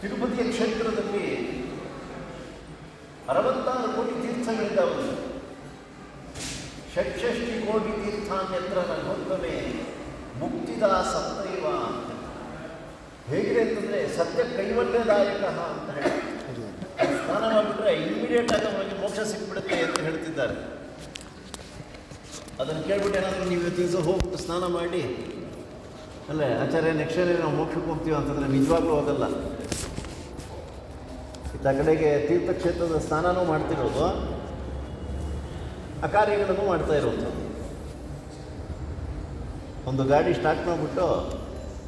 ತಿರುಪತಿಯ ಕ್ಷೇತ್ರದಲ್ಲಿ 66 ಕೋಟಿ ತೀರ್ಥಗಳಿದ್ದಾವೆ. ಷಟ್ಷಷ್ಟಿ ಕೋಟಿ ತೀರ್ಥಾನ್ಯತ್ರ ನಗೋತ್ತಮೆ ಮುಕ್ತಿದ ಸತ್ತೈವ. ಹೇಗಿದೆ ಅಂತಂದರೆ ಸತ್ಯ ಕೈವಲ್ಯದಾಯಕ ಅಂತ ಹೇಳಿ ಸ್ನಾನ ಮಾಡಿಬಿಟ್ರೆ ಇಮಿಡಿಯೇಟ್ ಆಗಿ ಅವನಿಗೆ ಮೋಕ್ಷ ಸಿಕ್ಬಿಡುತ್ತೆ ಅಂತ ಹೇಳ್ತಿದ್ದಾರೆ. ಅದನ್ನು ಕೇಳ್ಬಿಟ್ಟು ಏನಾದರೂ ನೀವು ದಿವಸ ಹೋಗಿ ಸ್ನಾನ ಮಾಡಿ ಅಲ್ಲೇ ಆಚಾರ್ಯ ನೆಕ್ಸ್ಟ್ ಇಯರ್ ನಾವು ಮೋಕ್ಷಕ್ಕೆ ಹೋಗ್ತೀವಿ ಅಂತಂದರೆ ನಿಜವಾಗ್ಲೂ ಹೋಗಲ್ಲ. ಇತ್ತ ಕಡೆಗೆ ತೀರ್ಥಕ್ಷೇತ್ರದ ಸ್ನಾನನೂ ಮಾಡ್ತಿರೋದು, ಅಕಾರ್ಯಗಳನ್ನು ಮಾಡ್ತಾ ಇರೋದು. ಒಂದು ಗಾಡಿ ಸ್ಟಾರ್ಟ್ ಮಾಡಿಬಿಟ್ಟು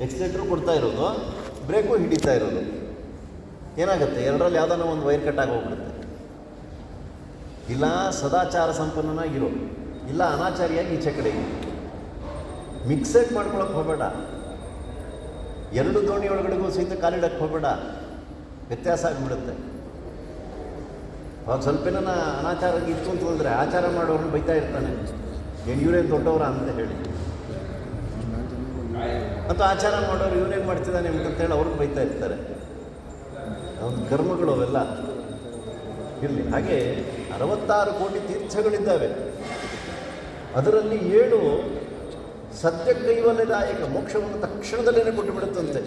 ಎಕ್ಸಿಲೇಟ್ರು ಕೊಡ್ತಾ ಇರೋದು, ಬ್ರೇಕು ಹಿಡಿತಾ ಇರೋದು. ಏನಾಗುತ್ತೆ, ಎರಡರಲ್ಲಿ ಯಾವುದೋ ಒಂದು ವೈರ್ ಕಟ್ಟಾಗಿ ಹೋಗ್ಬಿಡುತ್ತೆ. ಇಲ್ಲ ಸದಾಚಾರ ಸಂಪನ್ನನಾಗಿರೋ, ಇಲ್ಲ ಅನಾಚಾರಿಯಾಗಿ ಈಚೆ ಕಡೆಗೆ ಮಿಕ್ಸೆಡ್ ಮಾಡ್ಕೊಳಕ್ಕೆ ಹೋಗಬೇಡ. ಎರಡು ದೋಣಿ ಒಳಗಡೆಗೂ ಸಹಿತ ಕಾಲಿಡಕ್ಕೆ ಹೋಗಬೇಡ, ವ್ಯತ್ಯಾಸ ಆಗಿಬಿಡುತ್ತೆ. ಅವಾಗ ಸ್ವಲ್ಪ ಏನಾನ ಅನಾಚಾರ ಇತ್ತು ಅಂತ ಹೇಳಿದ್ರೆ ಆಚಾರ ಮಾಡೋರನ್ನ ಬೈತಾ ಇರ್ತಾನೆ, ಇವರೇನು ದೊಡ್ಡವರ ಅಂತ ಹೇಳಿ. ಮತ್ತು ಆಚಾರ ಮಾಡೋರು ಇವನೇನು ಮಾಡ್ತಿದ್ದಾನೆ ಅಂತೇಳಿ ಅವ್ರಿಗೆ ಬೈತಾ ಇರ್ತಾರೆ. ಒಂದು ಕರ್ಮಗಳು ಅವೆಲ್ಲ ಇರಲಿ. ಹಾಗೆ 66 ಕೋಟಿ ತೀರ್ಥಗಳಿದ್ದಾವೆ. ಅದರಲ್ಲಿ 7 ಸತ್ಯ ಕೈವಲ್ಯದಾಯಕ, ಮೋಕ್ಷವನ್ನು ತಕ್ಷಣದಲ್ಲೇ ಕೊಟ್ಟು ಬಿಡುತ್ತಂತೆ.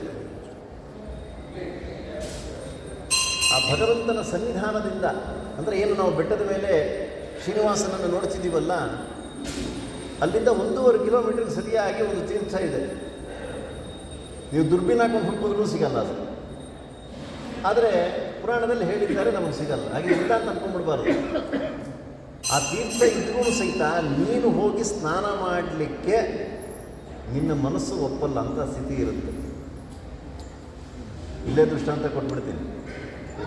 ಆ ಭಗವಂತನ ಸನ್ನಿಧಾನದಿಂದ, ಅಂದರೆ ಏನು ನಾವು ಬೆಟ್ಟದ ಮೇಲೆ ಶ್ರೀನಿವಾಸನನ್ನು ನೋಡ್ತಿದ್ದೀವಲ್ಲ, ಅಲ್ಲಿಂದ 1.5 ಕಿಲೋಮೀಟರ್ ಸರಿಯಾಗಿ ಒಂದು ತೀರ್ಥ ಇದೆ. ನೀವು ದುರ್ಬೀನ್ ಹಾಕೊಂಡು ಹುಡುಕಿದ್ರೂ ಸಿಗಲ್ಲ ಅದು. ಆದರೆ ಪುರಾಣದಲ್ಲಿ ಹೇಳಿದ್ದಾರೆ ನಮಗೆ ಸಿಗಲ್ಲ. ಹಾಗೆ ಇಲ್ಲ ಅಂತ ಅಂದ್ಕೊಂಡ್ಬಿಡ್ಬಾರ್ದು. ಆ ತೀರ್ಥ ಇದ್ರೂ ಸಹಿತ ನೀನು ಹೋಗಿ ಸ್ನಾನ ಮಾಡಲಿಕ್ಕೆ ನಿನ್ನ ಮನಸ್ಸು ಒಪ್ಪಲ್ಲ ಅಂತ ಸ್ಥಿತಿ ಇರುತ್ತೆ. ಇಲ್ಲೇ ದೃಷ್ಟಾಂತ ಕೊಟ್ಬಿಡ್ತೀನಿ.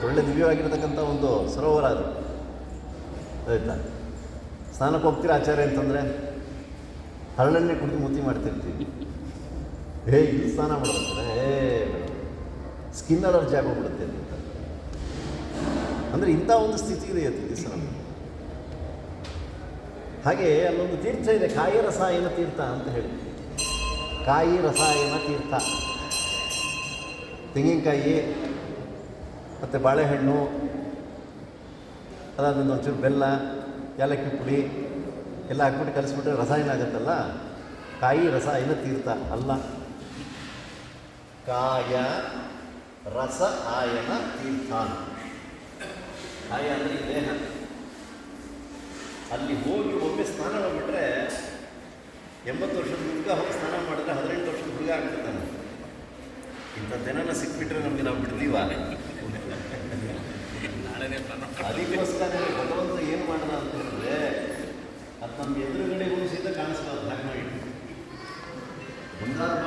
ಒಳ್ಳೆ ದಿವ್ಯವಾಗಿರತಕ್ಕಂಥ ಒಂದು ಸರೋವರ ಅದು, ಆಯಿತಾ? ಸ್ನಾನಕ್ಕೆ ಹೋಗ್ತೀರ ಆಚಾರ್ಯ ಅಂತಂದರೆ ಹರಳನ್ನೇ ಕುಡಿದು ಮುತ್ತಿ ಮಾಡ್ತಿರ್ತೀವಿ. ಇಲ್ಲಿ ಸ್ನಾನ ಮಾಡ್ಬೇಕಾರೆ ಸ್ಕಿನ್ ಅಲರ್ಜಿ ಆಗೋಗ್ಬಿಡುತ್ತೆ ಅಂತ. ಅಂದರೆ ಇಂಥ ಒಂದು ಸ್ಥಿತಿ ಇದೆ ದಿವಸ ನಮಗೆ. ಹಾಗೆ ಅಲ್ಲೊಂದು ತೀರ್ಥ ಇದೆ, ಕಾಯಿ ರಸಾಯನ ತೀರ್ಥ ಅಂತ ಹೇಳಿ. ಕಾಯಿ ರಸಾಯನ ತೀರ್ಥ, ತೆಂಗಿನಕಾಯಿ ಮತ್ತು ಬಾಳೆಹಣ್ಣು, ಅದಾದ್ಮೇಲೆ ಒಂಚೂರು ಬೆಲ್ಲ, ಏಲಕ್ಕಿ ಪುಡಿ ಎಲ್ಲ ಹಾಕ್ಬಿಟ್ಟು ಕಲಿಸ್ಬಿಟ್ರೆ ರಸಾಯನ ಆಗುತ್ತಲ್ಲ. ಕಾಯಿ ರಸಾಯನ ತೀರ್ಥ ಅಲ್ಲ, ಕಾಯ ರಸ ಆಯನ ತೀರ್ಥ. ಕಾಯ ಅಂದರೆ ಈ ದೇಹ. ಅಲ್ಲಿ ಹೋಗಿ ಒಮ್ಮೆ ಸ್ನಾನ ಮಾಡಿಬಿಟ್ರೆ 80 ವರ್ಷದ ಹುಡುಗ ಹೋಗಿ ಸ್ನಾನ ಮಾಡಿದ್ರೆ 18 ವರ್ಷದ ಹುಡುಗ ಆಗ್ತಿರ್ತಾನೆ. ಇಂಥದ್ದೇನ ಸಿಕ್ಬಿಟ್ರೆ ನಮಗೆ ನಾವು ಬಿಡ್ತೀವ. ಅದಕ್ಕೋಸ್ಕರ